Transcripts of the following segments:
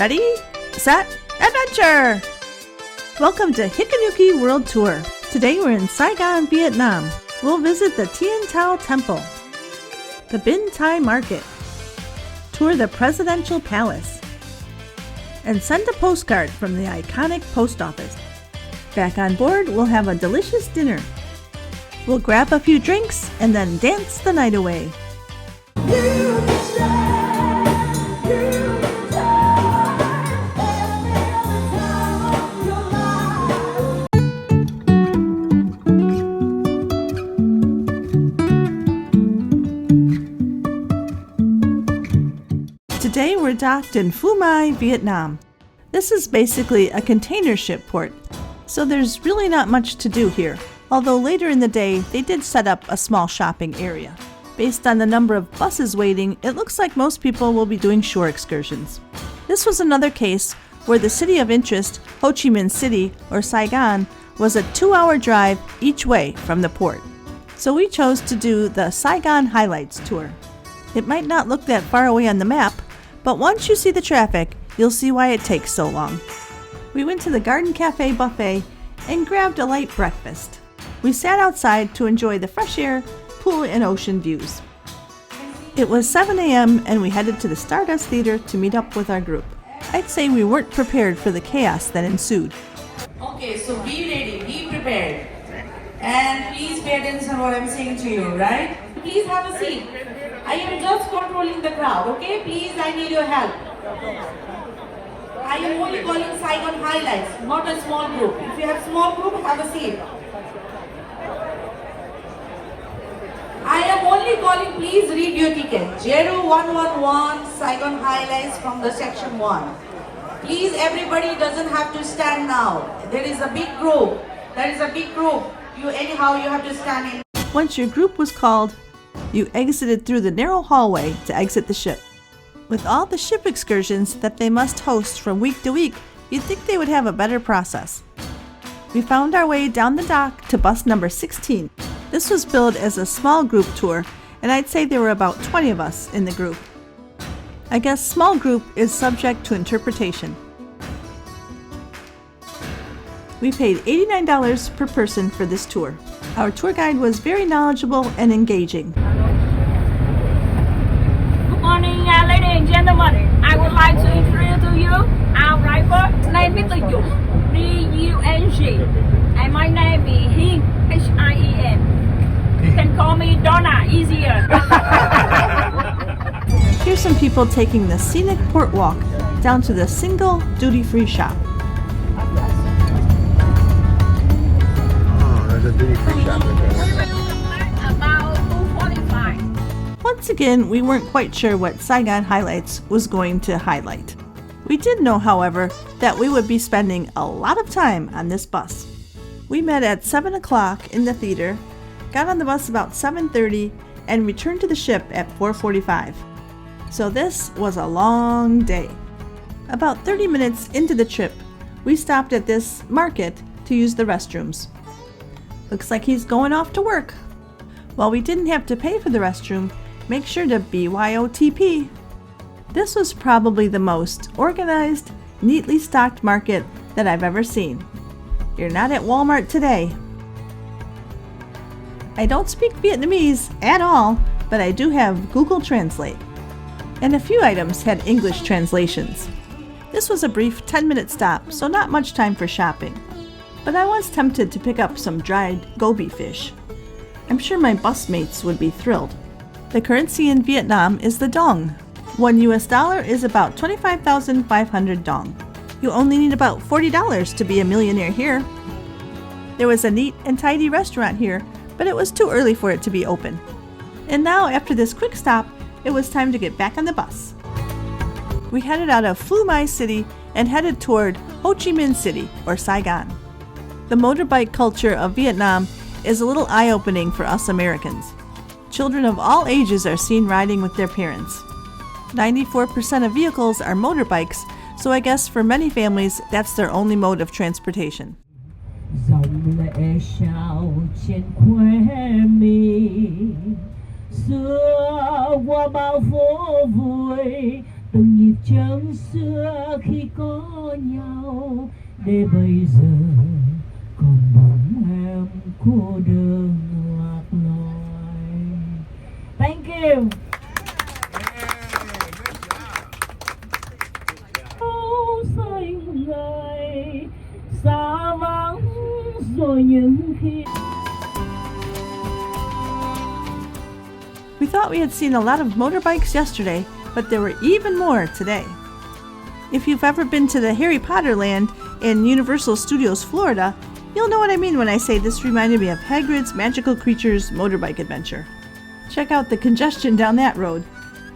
Ready, set, adventure! Welcome to Hikanuki World Tour. Today we're in Saigon, Vietnam. We'll visit the Thien Tau Temple, the Binh Tay Market, tour the Presidential Palace, and send a postcard from the iconic post office. Back on board, we'll have a delicious dinner. We'll grab a few drinks and then dance the night away. Today we're docked in Phu My, Vietnam. This is basically a container ship port, so there's really not much to do here, although later in the day they did set up a small shopping area. Based on the number of buses waiting, it looks like most people will be doing shore excursions. This was another case where the city of interest, Ho Chi Minh City, or Saigon, was a 2-hour drive each way from the port. So we chose to do the Saigon Highlights tour. It might not look that far away on the map, but once you see the traffic, you'll see why it takes so long. We went to the Garden Cafe buffet and grabbed a light breakfast. We sat outside to enjoy the fresh air, pool, and ocean views. It was 7 a.m. and we headed to the Stardust Theater to meet up with our group. I'd say we weren't prepared for the chaos that ensued. Okay, so be ready, be prepared. And please pay attention what I'm saying to you, right? Please have a seat. I am just controlling the crowd, okay? Please, I need your help. I am only calling Saigon highlights, not a small group. If you have small group, have a seat. I am only calling, please read your ticket. 0111 Saigon highlights from the section 1. Please, everybody doesn't have to stand now. There is a big group. Anyhow, you have to stand in. Once your group was called, you exited through the narrow hallway to exit the ship. With all the ship excursions that they must host from week to week, you'd think they would have a better process. We found our way down the dock to bus number 16. This was billed as a small group tour, and I'd say there were about 20 of us in the group. I guess small group is subject to interpretation. We paid $89 per person for this tour. Our tour guide was very knowledgeable and engaging. Good morning, ladies and gentlemen. I would like to introduce to you our driver. Name is D-U-N-G. And my name is Hien, H-I-E-N. You can call me Donna, easier. Here's some people taking the scenic port walk down to the single duty-free shop. A duty-free shop About 2:45. Once again, we weren't quite sure what Saigon Highlights was going to highlight. We did know, however, that we would be spending a lot of time on this bus. We met at 7 o'clock in the theater, got on the bus about 7:30, and returned to the ship at 4:45. So this was a long day. About 30 minutes into the trip, we stopped at this market to use the restrooms. Looks like he's going off to work. While we didn't have to pay for the restroom, make sure to BYOTP. This was probably the most organized, neatly stocked market that I've ever seen. You're not at Walmart today. I don't speak Vietnamese at all, but I do have Google Translate. And a few items had English translations. This was a brief 10-minute stop, so not much time for shopping. But I was tempted to pick up some dried goby fish. I'm sure my busmates would be thrilled. The currency in Vietnam is the dong. $1 is about 25,500 dong. You only need about $40 to be a millionaire here. There was a neat and tidy restaurant here, but it was too early for it to be open. And now, after this quick stop, it was time to get back on the bus. We headed out of Phu My City and headed toward Ho Chi Minh City, or Saigon. The motorbike culture of Vietnam is a little eye-opening for us Americans. Children of all ages are seen riding with their parents. 94% of vehicles are motorbikes, so I guess for many families, that's their only mode of transportation. Dòng lệ trào trên khóe mi xưa qua bao phố vui từng nhịp chân xưa khi có nhau, để bây giờ còn bóng em cô đơn lạc loài. Thank you. Xanh ngày xa vắng rồi những khi. We thought we had seen a lot of motorbikes yesterday, but there were even more today. If you've ever been to the Harry Potter land in Universal Studios, Florida, you'll know what I mean when I say this reminded me of Hagrid's Magical Creatures motorbike adventure. Check out the congestion down that road.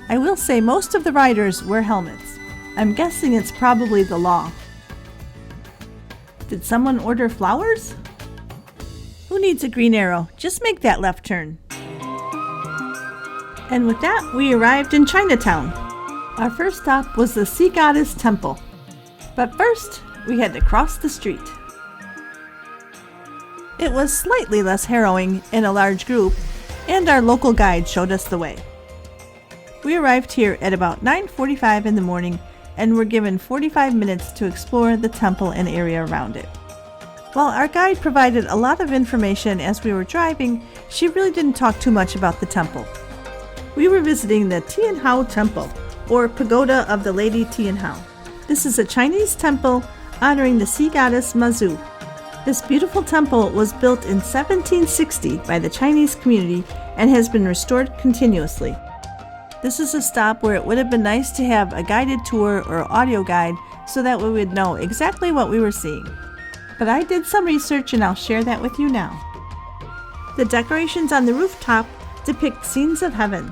I will say most of the riders wear helmets. I'm guessing it's probably the law. Did someone order flowers? Who needs a green arrow? Just make that left turn. And with that, we arrived in Chinatown. Our first stop was the Sea Goddess Temple. But first, we had to cross the street. It was slightly less harrowing in a large group, and our local guide showed us the way. We arrived here at about 9:45 in the morning and were given 45 minutes to explore the temple and area around it. While our guide provided a lot of information as we were driving, she really didn't talk too much about the temple. We were visiting the Thien Tau Temple, or Pagoda of the Lady Thien Tau. This is a Chinese temple honoring the sea goddess Mazu. This beautiful temple was built in 1760 by the Chinese community and has been restored continuously. This is a stop where it would have been nice to have a guided tour or audio guide so that we would know exactly what we were seeing. But I did some research and I'll share that with you now. The decorations on the rooftop depict scenes of heaven.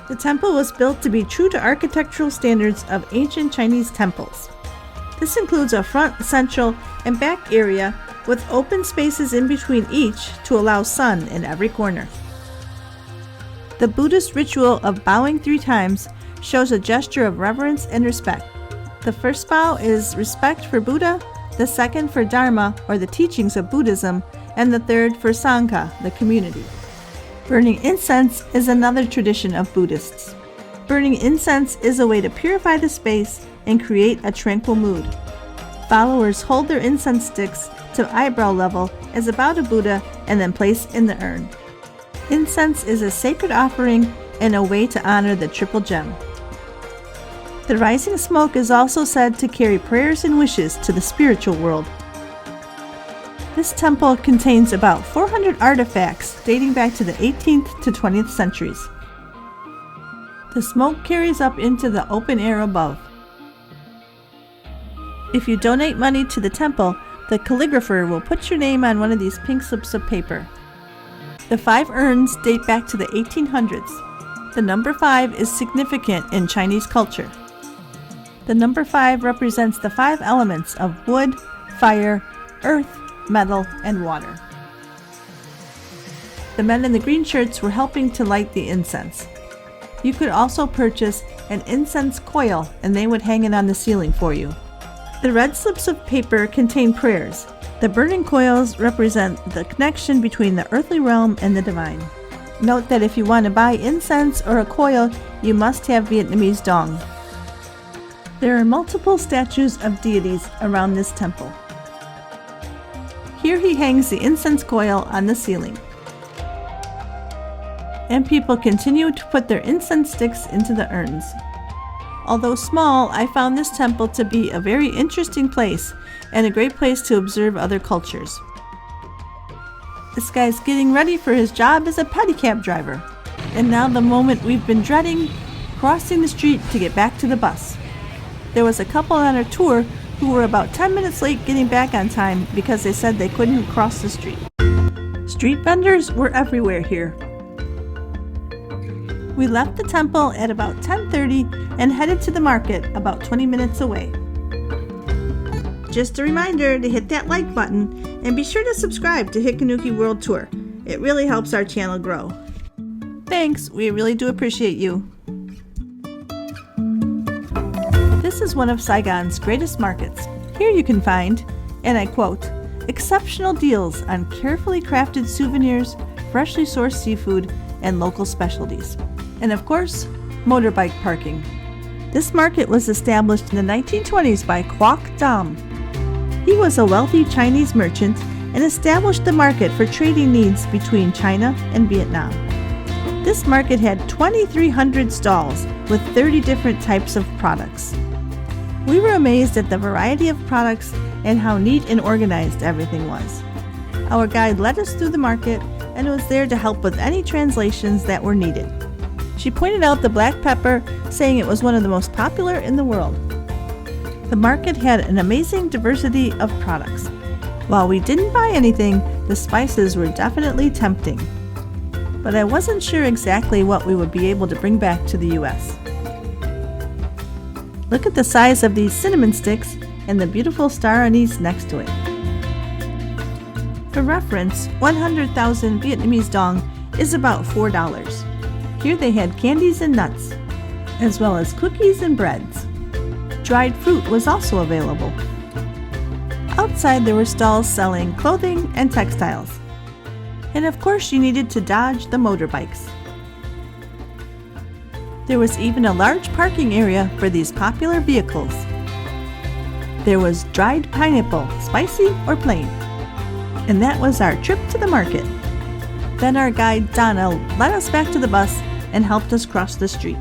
The temple was built to be true to architectural standards of ancient Chinese temples. This includes a front, central, and back area with open spaces in between each to allow sun in every corner. The Buddhist ritual of bowing 3 times shows a gesture of reverence and respect. The first bow is respect for Buddha, the second for Dharma, or the teachings of Buddhism, and the third for Sangha, the community. Burning incense is another tradition of Buddhists. Burning incense is a way to purify the space and create a tranquil mood. Followers hold their incense sticks to eyebrow level as a bow to Buddha and then place in the urn. Incense is a sacred offering and a way to honor the triple gem. The rising smoke is also said to carry prayers and wishes to the spiritual world. This temple contains about 400 artifacts dating back to the 18th to 20th centuries. The smoke carries up into the open air above. If you donate money to the temple, the calligrapher will put your name on one of these pink slips of paper. The 5 urns date back to the 1800s. The number 5 is significant in Chinese culture. The number 5 represents the 5 elements of wood, fire, earth, metal, and water. The men in the green shirts were helping to light the incense. You could also purchase an incense coil and they would hang it on the ceiling for you. The red slips of paper contain prayers. The burning coils represent the connection between the earthly realm and the divine. Note that if you want to buy incense or a coil, you must have Vietnamese dong. There are multiple statues of deities around this temple. Here he hangs the incense coil on the ceiling. And people continue to put their incense sticks into the urns. Although small, I found this temple to be a very interesting place and a great place to observe other cultures. This guy's getting ready for his job as a pedicab driver. And now the moment we've been dreading, crossing the street to get back to the bus. There was a couple on our tour who were about 10 minutes late getting back on time because they said they couldn't cross the street. Street vendors were everywhere here. We left the temple at about 10:30 and headed to the market about 20 minutes away. Just a reminder to hit that like button and be sure to subscribe to Hikanuki World Tour. It really helps our channel grow. Thanks, we really do appreciate you. This is one of Saigon's greatest markets. Here you can find, and I quote, exceptional deals on carefully crafted souvenirs, freshly sourced seafood, and local specialties. And of course, motorbike parking. This market was established in the 1920s by Quoc Dam. He was a wealthy Chinese merchant and established the market for trading needs between China and Vietnam. This market had 2,300 stalls with 30 different types of products. We were amazed at the variety of products and how neat and organized everything was. Our guide led us through the market and was there to help with any translations that were needed. She pointed out the black pepper, saying it was one of the most popular in the world. The market had an amazing diversity of products. While we didn't buy anything, the spices were definitely tempting. But I wasn't sure exactly what we would be able to bring back to the US. Look at the size of these cinnamon sticks and the beautiful star anise next to it. For reference, 100,000 Vietnamese dong is about $4. Here they had candies and nuts, as well as cookies and breads. Dried fruit was also available. Outside there were stalls selling clothing and textiles. And of course you needed to dodge the motorbikes. There was even a large parking area for these popular vehicles. There was dried pineapple, spicy or plain. And that was our trip to the market. Then our guide Donna led us back to the bus and helped us cross the street.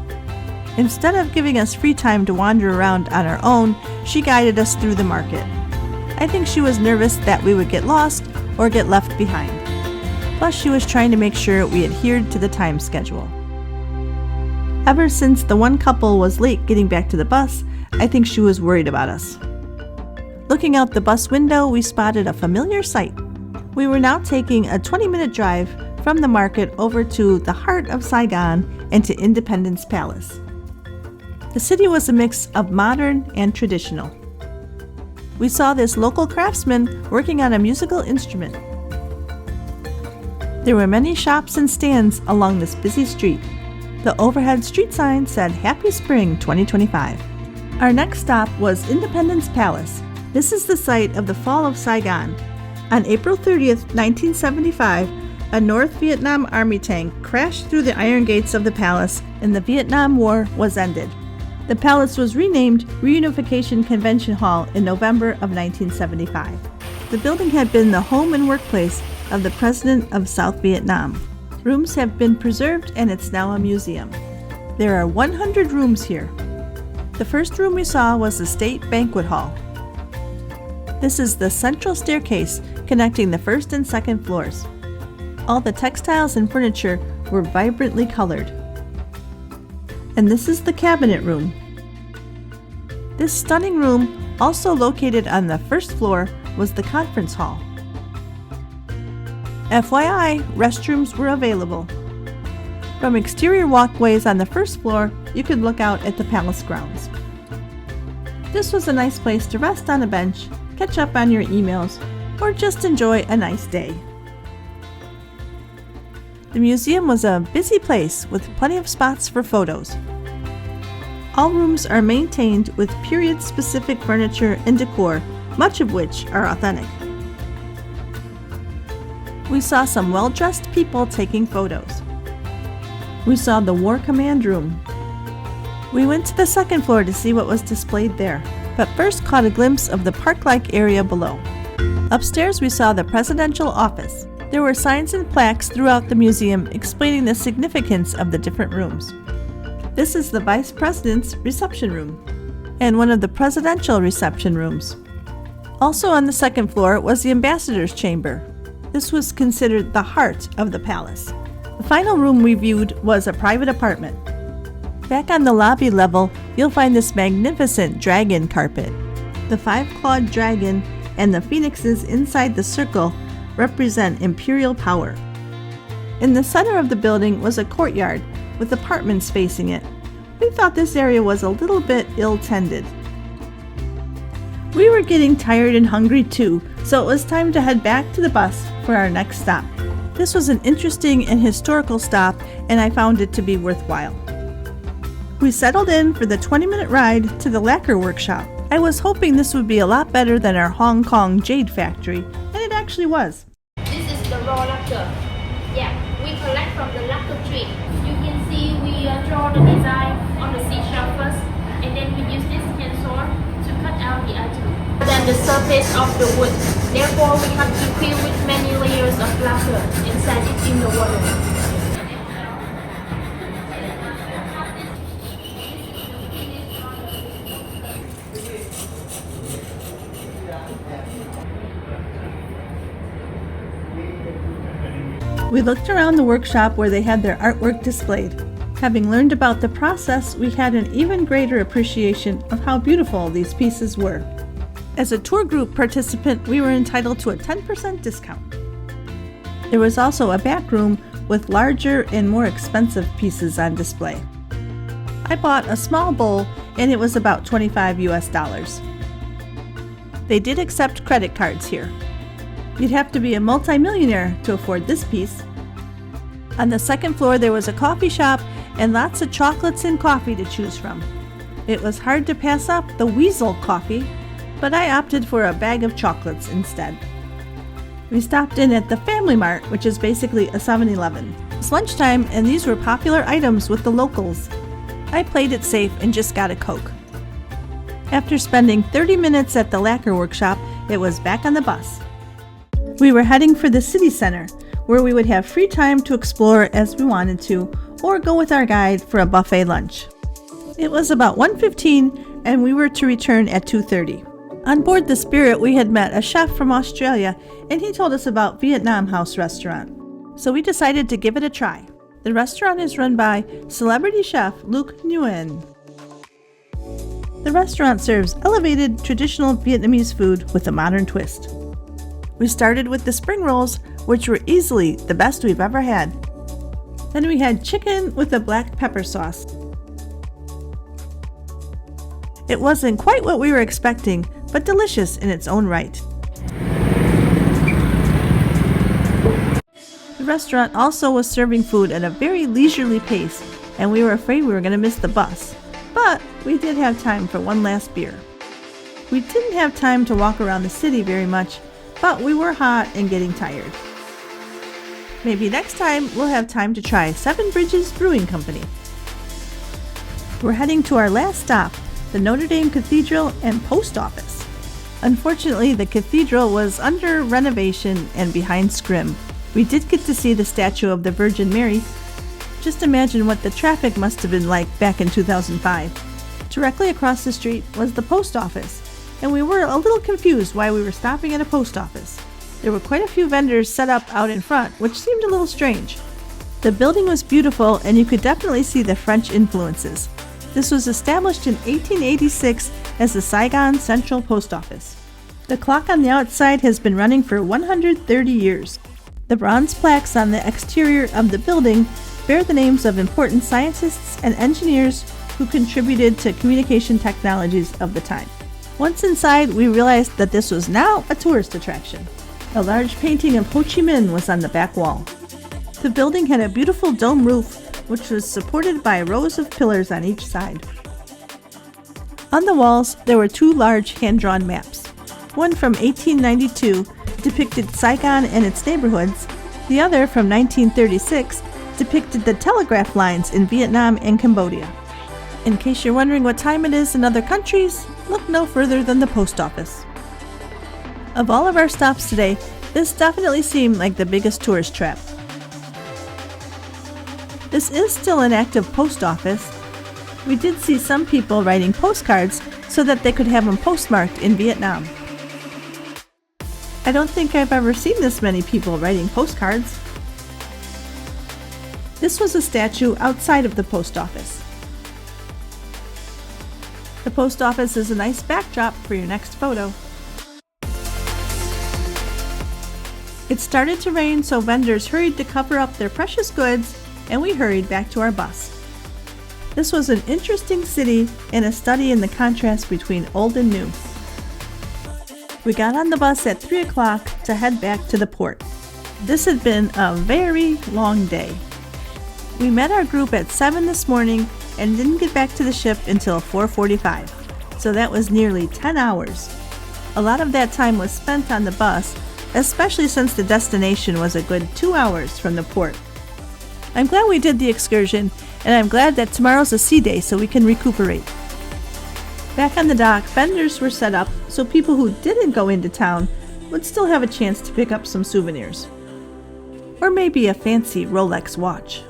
Instead of giving us free time to wander around on our own, she guided us through the market. I think she was nervous that we would get lost or get left behind. Plus, she was trying to make sure we adhered to the time schedule. Ever since the one couple was late getting back to the bus, I think she was worried about us. Looking out the bus window, we spotted a familiar sight. We were now taking a 20-minute drive from the market over to the heart of Saigon and to Independence Palace. The city was a mix of modern and traditional. We saw this local craftsman working on a musical instrument. There were many shops and stands along this busy street. The overhead street sign said Happy Spring 2025. Our next stop was Independence Palace. This is the site of the fall of Saigon. On April 30th, 1975, a North Vietnam Army tank crashed through the iron gates of the palace and the Vietnam War was ended. The palace was renamed Reunification Convention Hall in November of 1975. The building had been the home and workplace of the President of South Vietnam. Rooms have been preserved and it's now a museum. There are 100 rooms here. The first room we saw was the State Banquet Hall. This is the central staircase connecting the first and second floors. All the textiles and furniture were vibrantly colored. And this is the cabinet room. This stunning room, also located on the first floor, was the conference hall. FYI, restrooms were available. From exterior walkways on the first floor, you could look out at the palace grounds. This was a nice place to rest on a bench, catch up on your emails, or just enjoy a nice day. The museum was a busy place with plenty of spots for photos. All rooms are maintained with period-specific furniture and decor, much of which are authentic. We saw some well-dressed people taking photos. We saw the War Command Room. We went to the second floor to see what was displayed there, but first caught a glimpse of the park-like area below. Upstairs we saw the Presidential Office. There were signs and plaques throughout the museum explaining the significance of the different rooms. This is the Vice President's reception room and one of the presidential reception rooms. Also on the second floor was the Ambassador's Chamber. This was considered the heart of the palace. The final room we viewed was a private apartment. Back on the lobby level, you'll find this magnificent dragon carpet. The 5-clawed dragon and the phoenixes inside the circle represent imperial power. In the center of the building was a courtyard with apartments facing it. We thought this area was a little bit ill-tended. We were getting tired and hungry too, so it was time to head back to the bus for our next stop. This was an interesting and historical stop, and I found it to be worthwhile. We settled in for the 20-minute ride to the Lacquer workshop. I was hoping this would be a lot better than our Hong Kong jade factory, and it actually was. This is the raw lacquer. Yeah, we collect from the lacquer tree. You can see we draw the design on the seashell first, and the surface of the wood. Therefore, we have to peel with many layers of lacquer and set it in the water. We looked around the workshop where they had their artwork displayed. Having learned about the process, we had an even greater appreciation of how beautiful these pieces were. As a tour group participant, we were entitled to a 10% discount. There was also a back room with larger and more expensive pieces on display. I bought a small bowl and it was about $25 US. They did accept credit cards here. You'd have to be a multimillionaire to afford this piece. On the second floor there was a coffee shop and lots of chocolates and coffee to choose from. It was hard to pass up the weasel coffee, but I opted for a bag of chocolates instead. We stopped in at the Family Mart, which is basically a 7-Eleven. It's lunchtime and these were popular items with the locals. I played it safe and just got a Coke. After spending 30 minutes at the lacquer workshop, it was back on the bus. We were heading for the city center, where we would have free time to explore as we wanted to, or go with our guide for a buffet lunch. It was about 1:15 and we were to return at 2:30. On board the Spirit, we had met a chef from Australia and he told us about Vietnam House Restaurant. So we decided to give it a try. The restaurant is run by celebrity chef Luc Nguyen. The restaurant serves elevated traditional Vietnamese food with a modern twist. We started with the spring rolls, which were easily the best we've ever had. Then we had chicken with a black pepper sauce. It wasn't quite what we were expecting, but delicious in its own right. The restaurant also was serving food at a very leisurely pace, and we were afraid we were going to miss the bus. But we did have time for one last beer. We didn't have time to walk around the city very much, but we were hot and getting tired. Maybe next time we'll have time to try Seven Bridges Brewing Company. We're heading to our last stop, the Notre Dame Cathedral and Post Office. Unfortunately, the cathedral was under renovation and behind scrim. We did get to see the statue of the Virgin Mary. Just imagine what the traffic must have been like back in 2005. Directly across the street was the post office, and we were a little confused why we were stopping at a post office. There were quite a few vendors set up out in front, which seemed a little strange. The building was beautiful and you could definitely see the French influences. This was established in 1886 as the Saigon Central Post Office. The clock on the outside has been running for 130 years. The bronze plaques on the exterior of the building bear the names of important scientists and engineers who contributed to communication technologies of the time. Once inside, we realized that this was now a tourist attraction. A large painting of Ho Chi Minh was on the back wall. The building had a beautiful dome roof, which was supported by rows of pillars on each side. On the walls, there were two large hand-drawn maps. One from 1892 depicted Saigon and its neighborhoods. The other from 1936 depicted the telegraph lines in Vietnam and Cambodia. In case you're wondering what time it is in other countries, look no further than the post office. Of all of our stops today, this definitely seemed like the biggest tourist trap. This is still an active post office. We did see some people writing postcards so that they could have them postmarked in Vietnam. I don't think I've ever seen this many people writing postcards. This was a statue outside of the post office. The post office is a nice backdrop for your next photo. It started to rain, so vendors hurried to cover up their precious goods, and we hurried back to our bus. This was an interesting city and a study in the contrast between old and new. We got on the bus at 3 o'clock to head back to the port. This had been a very long day. We met our group at 7 this morning and didn't get back to the ship until 4:45, so that was nearly 10 hours. A lot of that time was spent on the bus, especially since the destination was a good 2 hours from the port. I'm glad we did the excursion, and I'm glad that tomorrow's a sea day so we can recuperate. Back on the dock, vendors were set up so people who didn't go into town would still have a chance to pick up some souvenirs. Or maybe a fancy Rolex watch.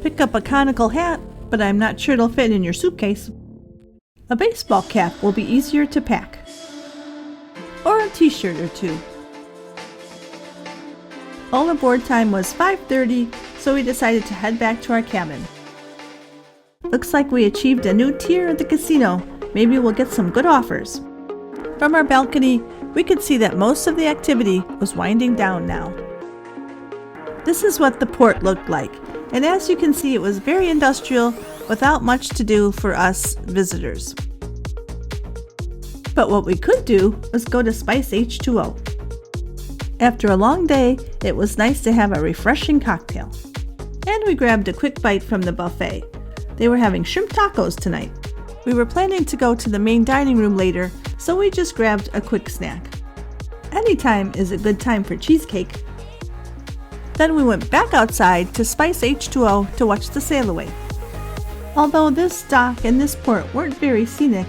Pick up a conical hat, but I'm not sure it'll fit in your suitcase. A baseball cap will be easier to pack. Or a t-shirt or two. All aboard time was 5:30, so we decided to head back to our cabin. Looks like we achieved a new tier at the casino. Maybe we'll get some good offers. From our balcony, we could see that most of the activity was winding down now. This is what the port looked like, and as you can see, it was very industrial without much to do for us visitors. But what we could do was go to Spice H2O. After a long day, it was nice to have a refreshing cocktail. And we grabbed a quick bite from the buffet. They were having shrimp tacos tonight. We were planning to go to the main dining room later, so we just grabbed a quick snack. Anytime is a good time for cheesecake. Then we went back outside to Spice H2O to watch the sail away. Although this dock and this port weren't very scenic,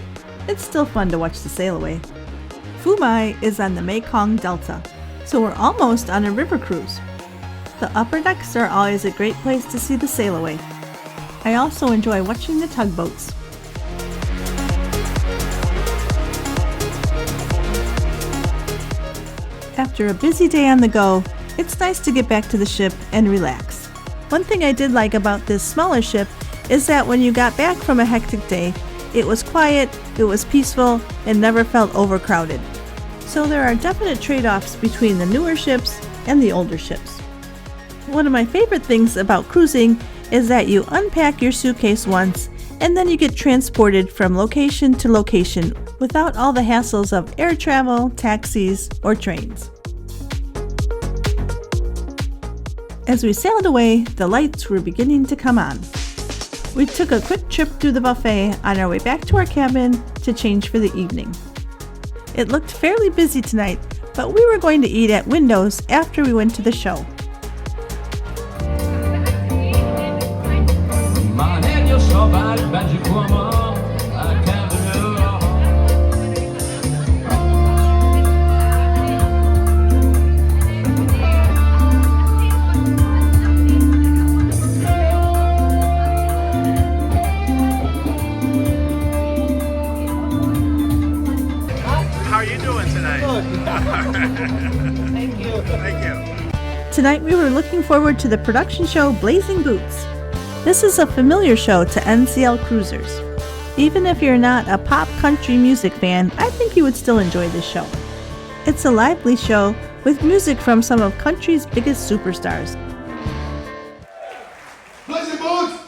it's still fun to watch the sail away. Phu My is on the Mekong Delta, so we're almost on a river cruise. The upper decks are always a great place to see the sail away. I also enjoy watching the tugboats. After a busy day on the go, it's nice to get back to the ship and relax. One thing I did like about this smaller ship is that when you got back from a hectic day, it was quiet, it was peaceful, and never felt overcrowded. So there are definite trade-offs between the newer ships and the older ships. One of my favorite things about cruising is that you unpack your suitcase once and then you get transported from location to location without all the hassles of air travel, taxis, or trains. As we sailed away, the lights were beginning to come on. We took a quick trip through the buffet on our way back to our cabin to change for the evening. It looked fairly busy tonight, but we were going to eat at Windows after we went to the show. Tonight we were looking forward to the production show Blazing Boots. This is a familiar show to NCL cruisers. Even if you're not a pop country music fan, I think you would still enjoy this show. It's a lively show with music from some of country's biggest superstars. Blazing Boots!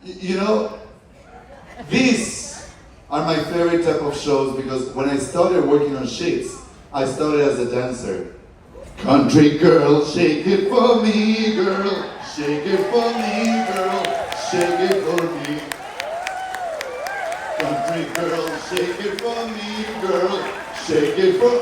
You know, these are my favorite type of shows because when I started working on ships, I started as a dancer. Country girl, shake it for me, girl. Shake it for me, girl. Shake it for me. Country girl, shake it for me, girl. Shake it for...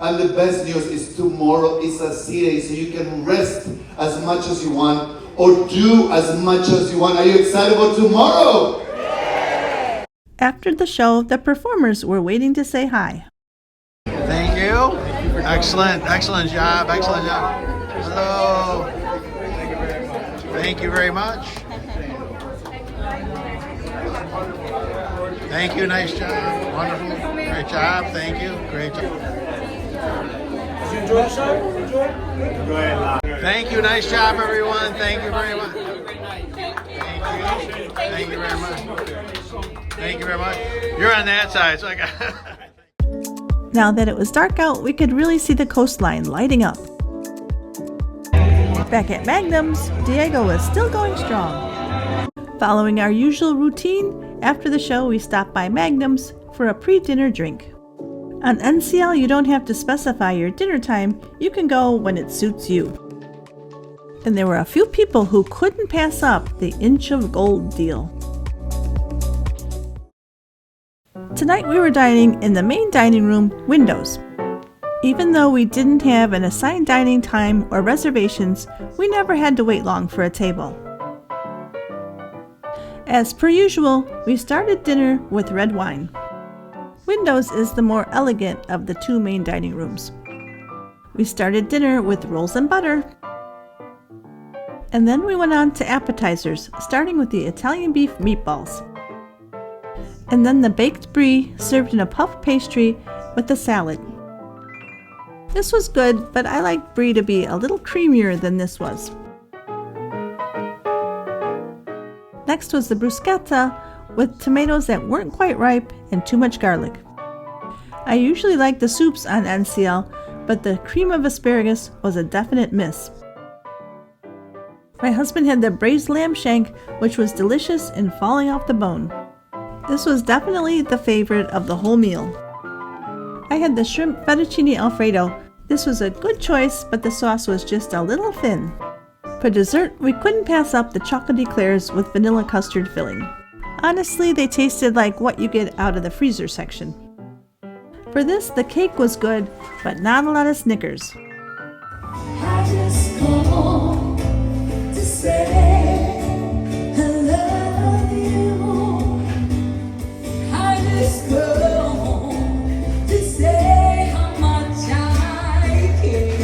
And the best news is tomorrow is a city, so you can rest as much as you want or do as much as you want. Are you excited about tomorrow? Yeah. After the show, the performers were waiting to say hi. Thank you. Excellent job. Hello. Thank you very much. Thank you, nice job. Wonderful. Great job. Thank you. Great job. Did you enjoy the show? Thank you, nice job, everyone. Thank you very much. Thank you very much. Thank you very much. You're on that side, so I got. Now that it was dark out, we could really see the coastline lighting up. Back at Magnum's, Diego was still going strong. Following our usual routine, after the show we stopped by Magnum's for a pre-dinner drink. On NCL, you don't have to specify your dinner time, you can go when it suits you. And there were a few people who couldn't pass up the inch of gold deal. Tonight we were dining in the main dining room, Windows. Even though we didn't have an assigned dining time or reservations, we never had to wait long for a table. As per usual, we started dinner with red wine. Windows is the more elegant of the two main dining rooms. We started dinner with rolls and butter. And then we went on to appetizers, starting with the Italian beef meatballs. And then the baked brie served in a puff pastry with the salad. This was good, but I liked brie to be a little creamier than this was. Next was the bruschetta with tomatoes that weren't quite ripe and too much garlic. I usually like the soups on NCL, but the cream of asparagus was a definite miss. My husband had the braised lamb shank, which was delicious and falling off the bone. This was definitely the favorite of the whole meal. I had the shrimp fettuccine alfredo. This was a good choice, but the sauce was just a little thin. For dessert, we couldn't pass up the chocolate eclairs with vanilla custard filling. Honestly, they tasted like what you get out of the freezer section. For this, the cake was good, but not a lot of Snickers. I just called to say I love you. I just called to say how much I care.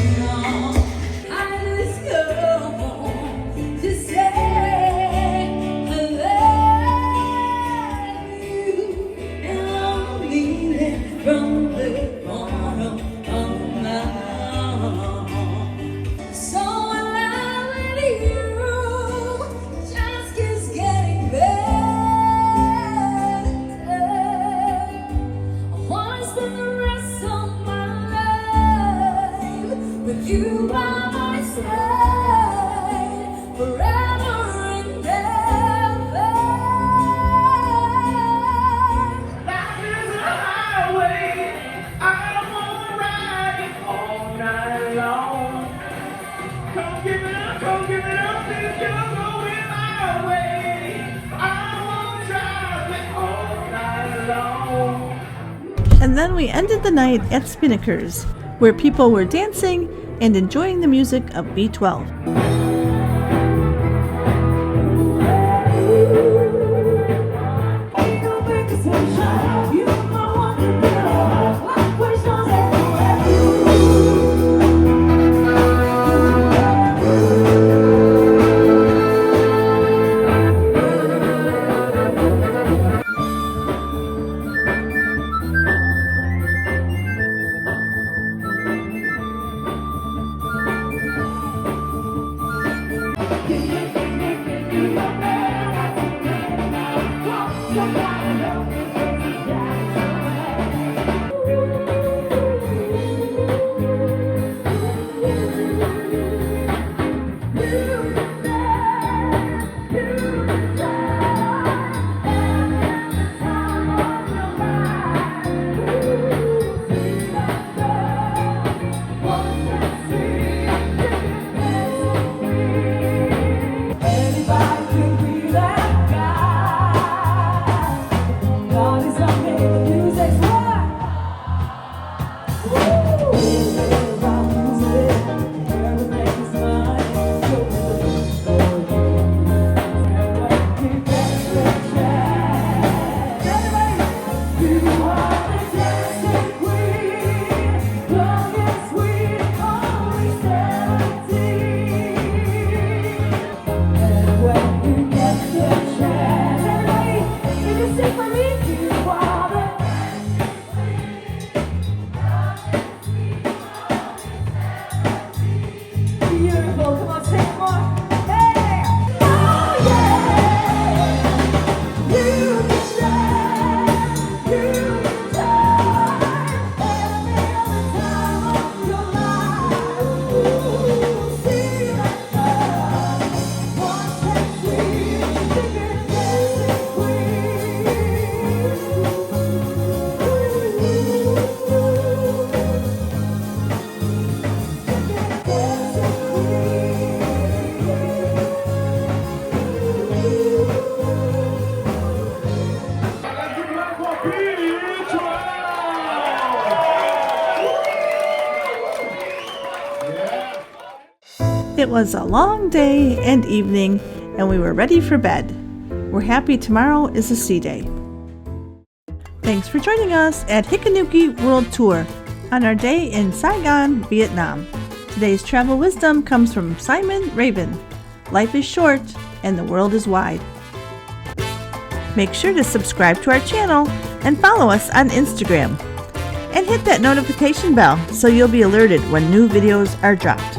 I just called to say I love you, and I'm leaving from the bottom of my heart. So in love with you, just keeps getting better. I wanna spend the rest of my life with you by my side, forever and ever. Life is a highway. I wanna ride it all night long. Come give it up, if you're going my way. I wanna drive it all night long. And then we ended the night at Spinnaker's, where people were dancing and enjoying the music of B12. It was a long day and evening, and we were ready for bed. We're happy tomorrow is a sea day. Thanks for joining us at Hikanuki World Tour on our day in Saigon, Vietnam. Today's travel wisdom comes from Simon Raven. Life is short and the world is wide. Make sure to subscribe to our channel and follow us on Instagram. And hit that notification bell so you'll be alerted when new videos are dropped.